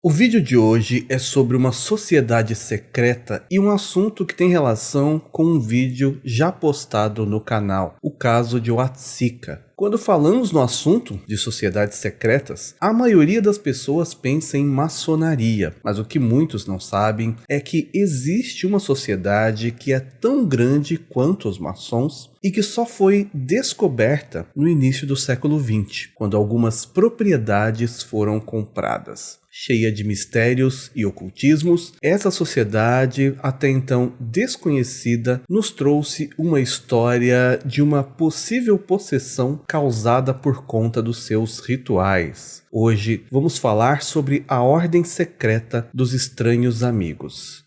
O vídeo de hoje é sobre uma sociedade secreta e um assunto que tem relação com um vídeo já postado no canal, o caso de Watseka. Quando falamos no assunto de sociedades secretas, a maioria das pessoas pensa em maçonaria, mas o que muitos não sabem é que existe uma sociedade que é tão grande quanto os maçons e que só foi descoberta no início do século XX, quando algumas propriedades foram compradas. Cheia de mistérios e ocultismos, essa sociedade, até então desconhecida, nos trouxe uma história de uma possível possessão causada por conta dos seus rituais. Hoje vamos falar sobre a Ordem Secreta dos Estranhos Amigos.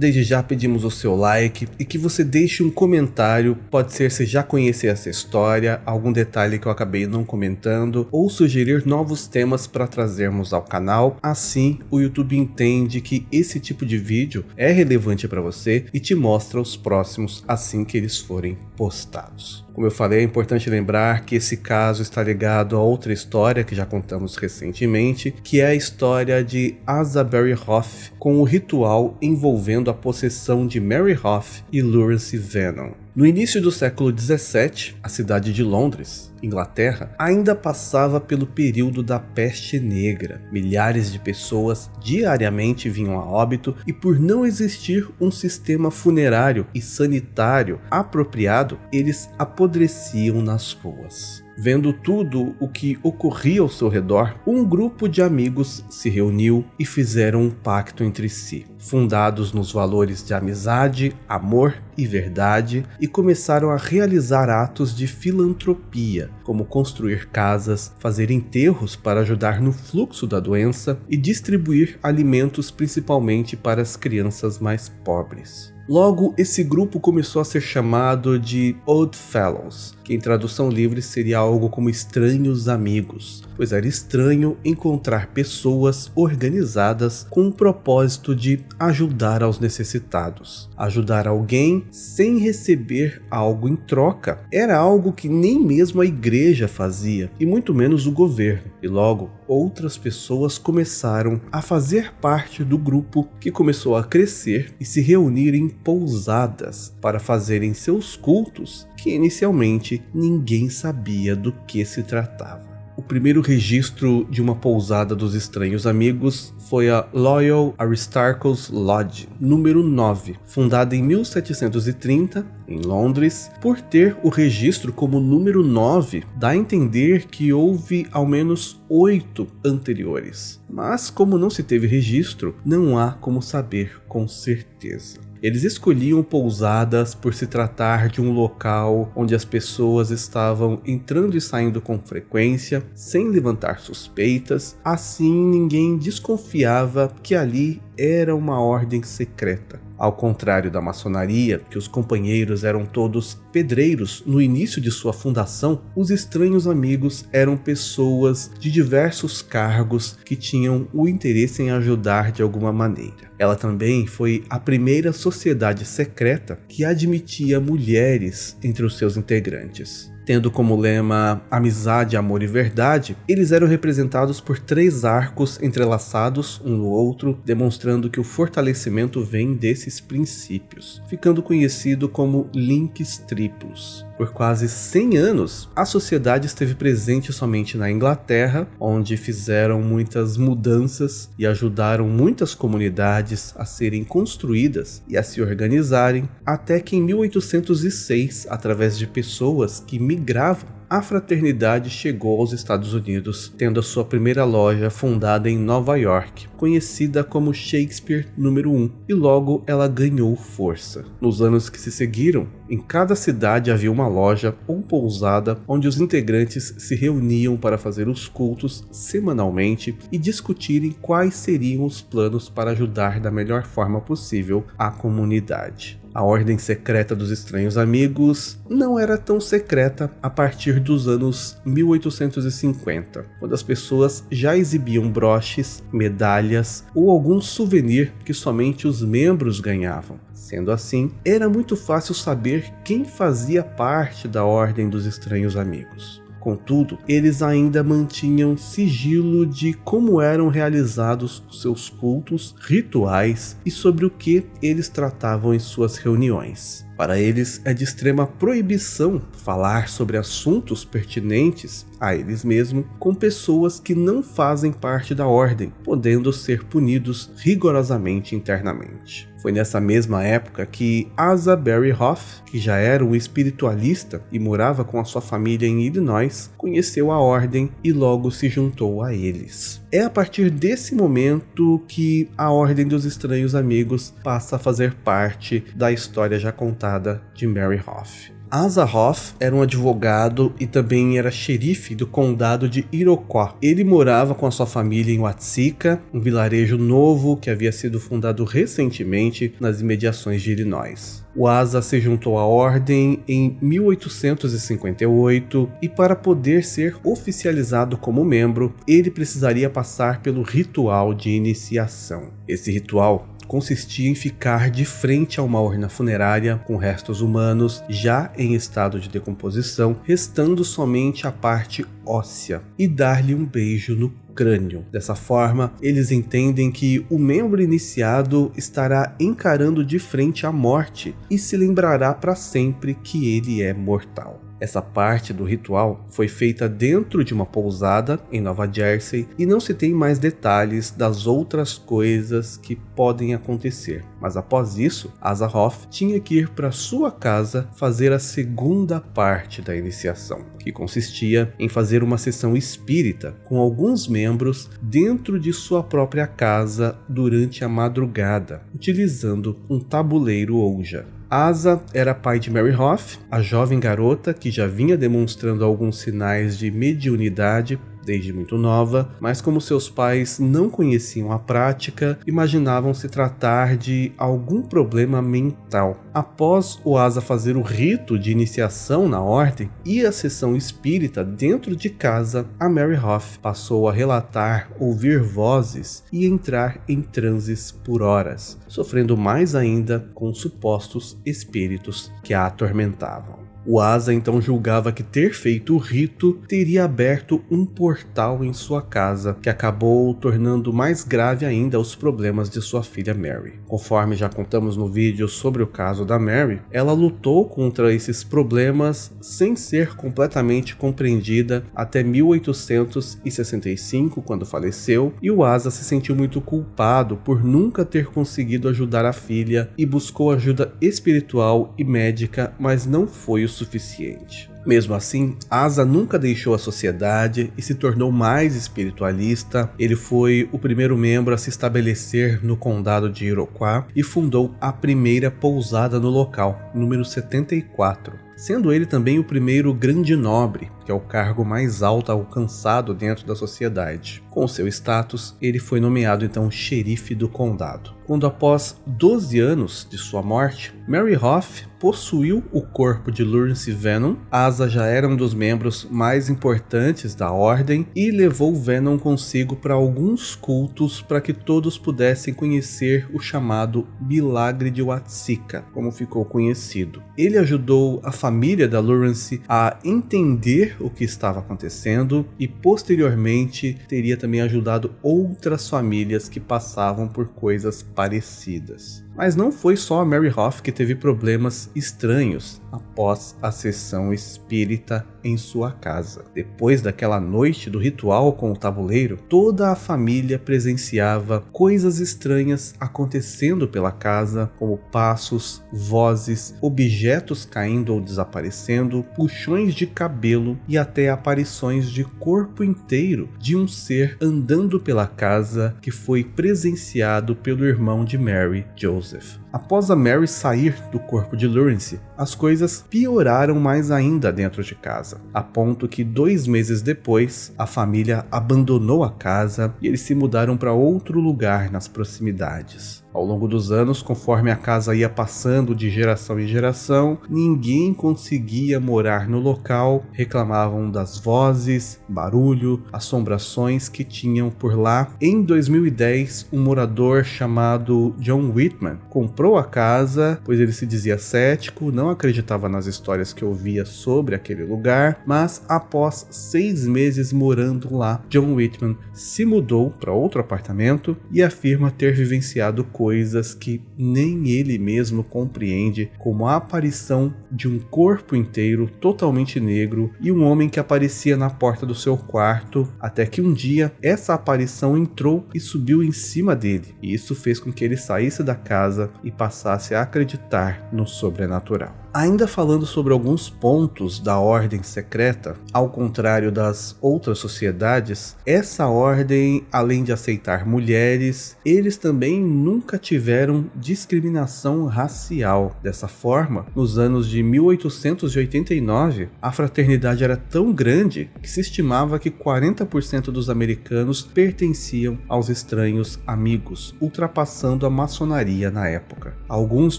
Desde já pedimos o seu like e que você deixe um comentário, pode ser se já conhecer essa história, algum detalhe que eu acabei não comentando, ou sugerir novos temas para trazermos ao canal. Assim o YouTube entende que esse tipo de vídeo é relevante para você e te mostra os próximos assim que eles forem postados. Como eu falei, é importante lembrar que esse caso está ligado a outra história que já contamos recentemente, que é a história de Asa Berryhoff, com o ritual envolvendo a possessão de Mary Hoff e Lawrence Venom. No início do século XVII, a cidade de Londres, Inglaterra, ainda passava pelo período da peste negra. Milhares de pessoas diariamente vinham a óbito e, por não existir um sistema funerário e sanitário apropriado, eles apodreciam nas ruas. Vendo tudo o que ocorria ao seu redor, um grupo de amigos se reuniu e fizeram um pacto entre si, fundados nos valores de amizade, amor e verdade, e começaram a realizar atos de filantropia, como construir casas, fazer enterros para ajudar no fluxo da doença e distribuir alimentos principalmente para as crianças mais pobres. Logo, esse grupo começou a ser chamado de Odd Fellows, que em tradução livre seria algo como estranhos amigos, pois era estranho encontrar pessoas organizadas com o propósito de ajudar aos necessitados. Ajudar alguém sem receber algo em troca era algo que nem mesmo a igreja fazia, e muito menos o governo. E logo, outras pessoas começaram a fazer parte do grupo, que começou a crescer e se reunir em pousadas para fazerem seus cultos, que inicialmente ninguém sabia do que se tratava. O primeiro registro de uma pousada dos Estranhos Amigos foi a Loyal Aristarchus Lodge, número 9, fundada em 1730, em Londres. Por ter o registro como número 9, dá a entender que houve ao menos 8 anteriores. Mas como não se teve registro, não há como saber com certeza. Eles escolhiam pousadas por se tratar de um local onde as pessoas estavam entrando e saindo com frequência, sem levantar suspeitas. Assim, ninguém desconfiava que ali era uma ordem secreta. Ao contrário da maçonaria, que os companheiros eram todos pedreiros no início de sua fundação, os Estranhos Amigos eram pessoas de diversos cargos que tinham o interesse em ajudar de alguma maneira. Ela também foi a primeira sociedade secreta que admitia mulheres entre os seus integrantes. Tendo como lema amizade, amor e verdade, eles eram representados por 3 arcos entrelaçados um no outro, demonstrando que o fortalecimento vem desses princípios, ficando conhecido como links triplos. Por quase 100 anos, a sociedade esteve presente somente na Inglaterra, onde fizeram muitas mudanças e ajudaram muitas comunidades a serem construídas e a se organizarem, até que em 1806, através de pessoas que migravam, a fraternidade chegou aos Estados Unidos, tendo a sua primeira loja fundada em Nova York, conhecida como Shakespeare número 1, e logo ela ganhou força. Nos anos que se seguiram, Em cada cidade havia uma loja ou pousada onde os integrantes se reuniam para fazer os cultos semanalmente e discutirem quais seriam os planos para ajudar da melhor forma possível a comunidade. A Ordem Secreta dos Estranhos Amigos não era tão secreta a partir dos anos 1850, quando as pessoas já exibiam broches, medalhas ou algum souvenir que somente os membros ganhavam. Sendo assim, era muito fácil saber quem fazia parte da Ordem dos Estranhos Amigos. Contudo, eles ainda mantinham sigilo de como eram realizados os seus cultos, rituais e sobre o que eles tratavam em suas reuniões. Para eles, é de extrema proibição falar sobre assuntos pertinentes a eles mesmos com pessoas que não fazem parte da ordem, podendo ser punidos rigorosamente internamente. Foi nessa mesma época que Asa Berry Hoff, que já era um espiritualista e morava com a sua família em Illinois, conheceu a ordem e logo se juntou a eles. É a partir desse momento que a Ordem dos Estranhos Amigos passa a fazer parte da história já contada de Mary Hoff. Asa Hoff era um advogado e também era xerife do condado de Iroquois. Ele morava com a sua família em Watseka, um vilarejo novo que havia sido fundado recentemente nas imediações de Illinois. O Asa se juntou à ordem em 1858 e para poder ser oficializado como membro, ele precisaria passar pelo ritual de iniciação. Esse ritual consistia em ficar de frente a uma urna funerária com restos humanos já em estado de decomposição, restando somente a parte óssea, e dar-lhe um beijo no crânio. Dessa forma, eles entendem que o membro iniciado estará encarando de frente a morte e se lembrará para sempre que ele é mortal. Essa parte do ritual foi feita dentro de uma pousada em Nova Jersey e não se tem mais detalhes das outras coisas que podem acontecer. Mas após isso, Asa Hoff tinha que ir para sua casa fazer a segunda parte da iniciação, que consistia em fazer uma sessão espírita com alguns membros dentro de sua própria casa durante a madrugada, utilizando um tabuleiro Ouija. Asa era pai de Mary Hoff, a jovem garota que já vinha demonstrando alguns sinais de mediunidade desde muito nova, mas como seus pais não conheciam a prática, imaginavam se tratar de algum problema mental. Após o Asa fazer o rito de iniciação na ordem e a sessão espírita dentro de casa, a Mary Hoff passou a relatar ouvir vozes e entrar em transes por horas, sofrendo mais ainda com supostos espíritos que a atormentavam. O Asa então julgava que ter feito o rito teria aberto um portal em sua casa, que acabou tornando mais grave ainda os problemas de sua filha Mary. Conforme já contamos no vídeo sobre o caso da Mary, ela lutou contra esses problemas sem ser completamente compreendida até 1865, quando faleceu, e o Asa se sentiu muito culpado por nunca ter conseguido ajudar a filha e buscou ajuda espiritual e médica, mas não foi o suficiente. Mesmo assim, Asa nunca deixou a sociedade e se tornou mais espiritualista. Ele foi o primeiro membro a se estabelecer no condado de Iroquois e fundou a primeira pousada no local, número 74. Sendo ele também o primeiro grande nobre, que é o cargo mais alto alcançado dentro da sociedade. Com seu status, ele foi nomeado então xerife do condado. Quando após 12 anos de sua morte, Mary Hoff possuiu o corpo de Lawrence Venom. Asa já era um dos membros mais importantes da ordem e levou Venom consigo para alguns cultos para que todos pudessem conhecer o chamado Milagre de Watseka, como ficou conhecido. Ele ajudou a família da Lawrence a entender o que estava acontecendo e posteriormente teria também ajudado outras famílias que passavam por coisas parecidas. Mas não foi só a Mary Hoff que teve problemas estranhos após a sessão espírita em sua casa. Depois daquela noite do ritual com o tabuleiro, toda a família presenciava coisas estranhas acontecendo pela casa, como passos, vozes, objetos caindo ou desaparecendo, puxões de cabelo e até aparições de corpo inteiro de um ser andando pela casa que foi presenciado pelo irmão de Mary, Joseph. Após a Mary sair do corpo de Lawrence, as coisas pioraram mais ainda dentro de casa, a ponto que 2 meses depois, a família abandonou a casa e eles se mudaram para outro lugar nas proximidades. Ao longo dos anos, conforme a casa ia passando de geração em geração, ninguém conseguia morar no local, reclamavam das vozes, barulho, assombrações que tinham por lá. Em 2010, um morador chamado John Whitman comprou a casa, pois ele se dizia cético, não acreditava nas histórias que ouvia sobre aquele lugar, mas após 6 meses morando lá, John Whitman se mudou para outro apartamento e afirma ter vivenciado coisas que nem ele mesmo compreende, como a aparição de um corpo inteiro totalmente negro e um homem que aparecia na porta do seu quarto, até que um dia essa aparição entrou e subiu em cima dele, e isso fez com que ele saísse da casa e passasse a acreditar no sobrenatural. Ainda falando sobre alguns pontos da ordem secreta, ao contrário das outras sociedades, essa ordem, além de aceitar mulheres, eles também nunca tiveram discriminação racial. Dessa forma, nos anos de 1889, a fraternidade era tão grande que se estimava que 40% dos americanos pertenciam aos estranhos amigos, ultrapassando a maçonaria na época. Alguns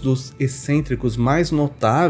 dos excêntricos mais notáveis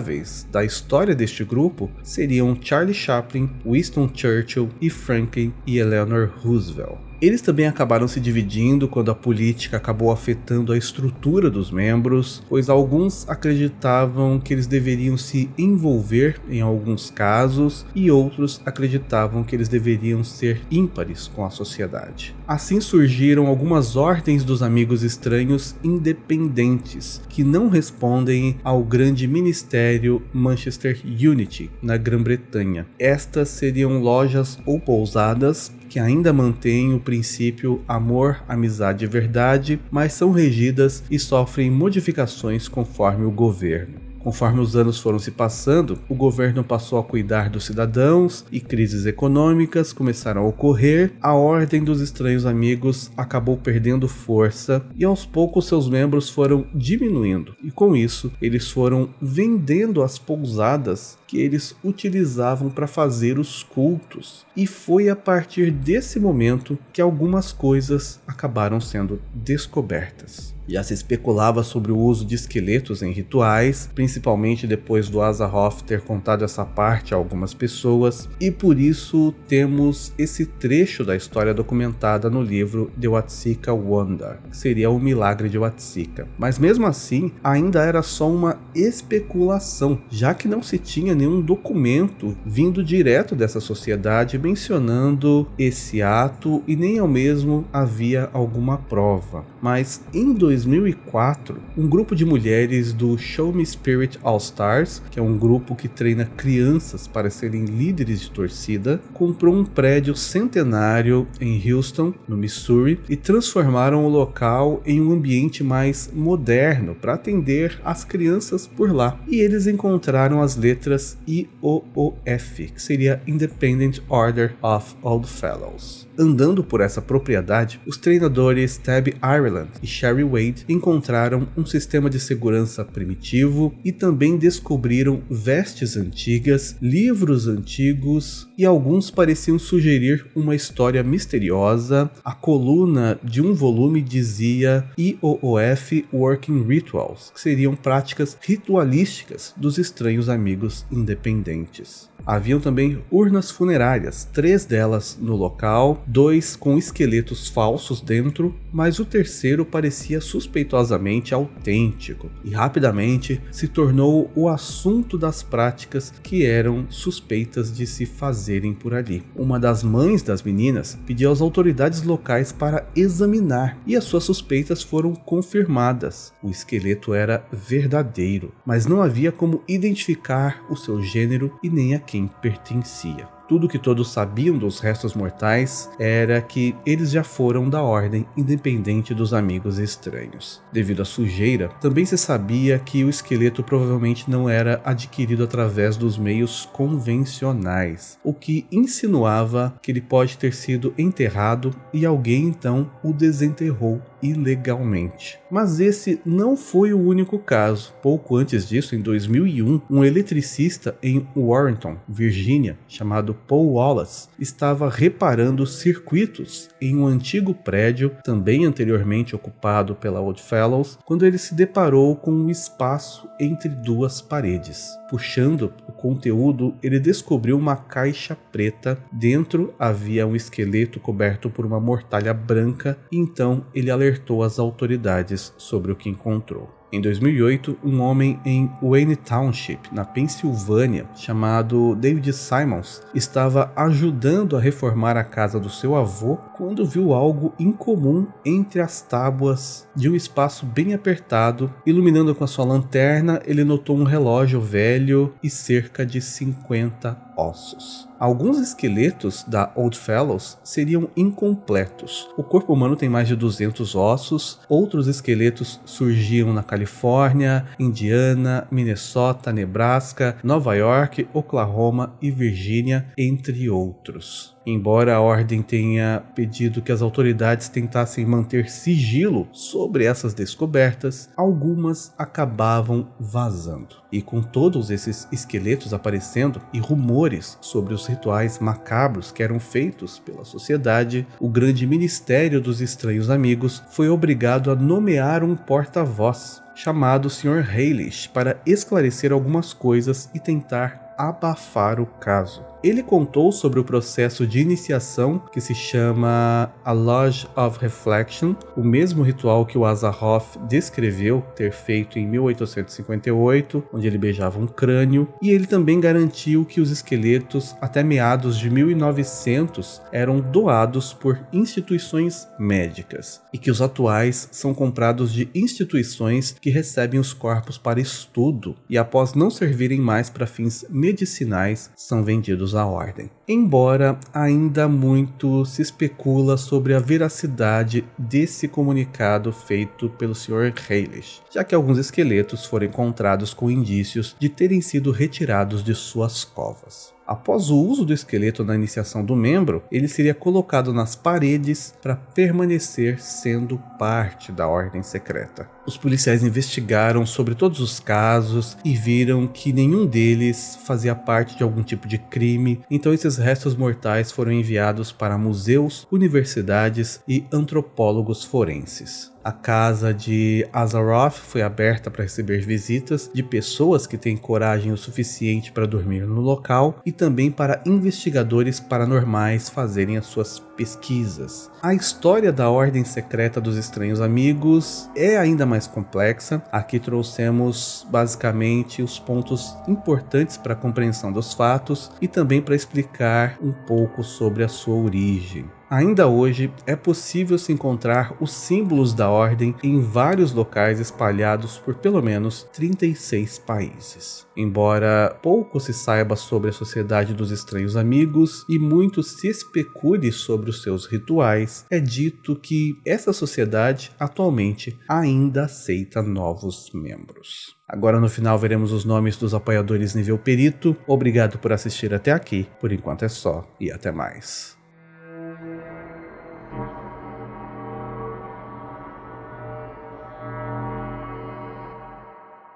da história deste grupo seriam Charlie Chaplin, Winston Churchill e Franklin e Eleanor Roosevelt. Eles também acabaram se dividindo quando a política acabou afetando a estrutura dos membros, pois alguns acreditavam que eles deveriam se envolver em alguns casos e outros acreditavam que eles deveriam ser ímpares com a sociedade. Assim surgiram algumas ordens dos amigos estranhos independentes, que não respondem ao grande ministério Manchester Unity, na Grã-Bretanha. Estas seriam lojas ou pousadas que ainda mantêm o princípio amor, amizade e verdade, mas são regidas e sofrem modificações conforme o governo. Conforme os anos foram se passando, o governo passou a cuidar dos cidadãos e crises econômicas começaram a ocorrer, a Ordem dos Estranhos Amigos acabou perdendo força e aos poucos seus membros foram diminuindo, e com isso eles foram vendendo as pousadas que eles utilizavam para fazer os cultos. E foi a partir desse momento que algumas coisas acabaram sendo descobertas. Já se especulava sobre o uso de esqueletos em rituais, principalmente depois do Asaroff ter contado essa parte a algumas pessoas, e por isso temos esse trecho da história documentada no livro The Watseka Wonder, que seria o milagre de Watseka. Mas mesmo assim, ainda era só uma especulação, já que não se tinha nenhum documento vindo direto dessa sociedade mencionando esse ato e nem ao mesmo havia alguma prova. Mas em 2004, um grupo de mulheres do Show Me Spirit All Stars, que é um grupo que treina crianças para serem líderes de torcida, comprou um prédio centenário em Houston, no Missouri, e transformaram o local em um ambiente mais moderno para atender as crianças por lá. E eles encontraram as letras IOOF, que seria Independent Order of Old Fellows. Andando por essa propriedade, os treinadores Tab Ireland e Sherry Wade encontraram um sistema de segurança primitivo e também descobriram vestes antigas, livros antigos e alguns pareciam sugerir uma história misteriosa. A coluna de um volume dizia IOOF Working Rituals, que seriam práticas ritualísticas dos estranhos amigos independentes. Haviam também urnas funerárias, 3 delas no local, 2 com esqueletos falsos dentro, mas o terceiro parecia suspeitosamente autêntico e rapidamente se tornou o assunto das práticas que eram suspeitas de se fazerem por ali. Uma das mães das meninas pediu às autoridades locais para examinar e as suas suspeitas foram confirmadas. O esqueleto era verdadeiro, mas não havia como identificar o seu gênero e nem a quem pertencia. Tudo que todos sabiam dos restos mortais era que eles já foram da Ordem, independente dos amigos estranhos. Devido à sujeira, também se sabia que o esqueleto provavelmente não era adquirido através dos meios convencionais, o que insinuava que ele pode ter sido enterrado e alguém então o desenterrou ilegalmente. Mas esse não foi o único caso. Pouco antes disso, em 2001, um eletricista em Warrenton, Virgínia, chamado Paul Wallace, estava reparando circuitos em um antigo prédio, também anteriormente ocupado pela Oddfellows, quando ele se deparou com um espaço entre duas paredes. Puxando o conteúdo, ele descobriu uma caixa preta. Dentro havia um esqueleto coberto por uma mortalha branca, e então ele alertou as autoridades sobre o que encontrou. Em 2008, um homem em Wayne Township, na Pensilvânia, chamado David Simons, estava ajudando a reformar a casa do seu avô quando viu algo incomum entre as tábuas de um espaço bem apertado. Iluminando com a sua lanterna, ele notou um relógio velho e cerca de 50 ossos. Alguns esqueletos da Oddfellows seriam incompletos. O corpo humano tem mais de 200 ossos, outros esqueletos surgiam na Califórnia, Indiana, Minnesota, Nebraska, Nova York, Oklahoma e Virgínia, entre outros. Embora a Ordem tenha pedido que as autoridades tentassem manter sigilo sobre essas descobertas, algumas acabavam vazando. E com todos esses esqueletos aparecendo e rumores sobre os rituais macabros que eram feitos pela sociedade, o grande Ministério dos Estranhos Amigos foi obrigado a nomear um porta-voz, chamado Sr. Hailish, para esclarecer algumas coisas e tentar abafar o caso. Ele contou sobre o processo de iniciação que se chama a Lodge of Reflection, o mesmo ritual que o Azaroth descreveu ter feito em 1858, onde ele beijava um crânio, e ele também garantiu que os esqueletos até meados de 1900 eram doados por instituições médicas, e que os atuais são comprados de instituições que recebem os corpos para estudo, e após não servirem mais para fins medicinais, são vendidos à Ordem. Embora ainda muito se especula sobre a veracidade desse comunicado feito pelo Sr. Hailish, já que alguns esqueletos foram encontrados com indícios de terem sido retirados de suas covas. Após o uso do esqueleto na iniciação do membro, ele seria colocado nas paredes para permanecer sendo parte da Ordem Secreta. Os policiais investigaram sobre todos os casos e viram que nenhum deles fazia parte de algum tipo de crime, então esses restos mortais foram enviados para museus, universidades e antropólogos forenses. A casa de Azaroth foi aberta para receber visitas de pessoas que têm coragem o suficiente para dormir no local e também para investigadores paranormais fazerem as suas pesquisas. A história da Ordem Secreta dos Estranhos Amigos é ainda mais complexa. Aqui trouxemos basicamente os pontos importantes para a compreensão dos fatos e também para explicar um pouco sobre a sua origem. Ainda hoje é possível se encontrar os símbolos da Ordem em vários locais espalhados por pelo menos 36 países. Embora pouco se saiba sobre a Sociedade dos Estranhos Amigos e muito se especule sobre os seus rituais, é dito que essa sociedade atualmente ainda aceita novos membros. Agora no final veremos os nomes dos apoiadores nível perito. Obrigado por assistir até aqui, por enquanto é só e até mais.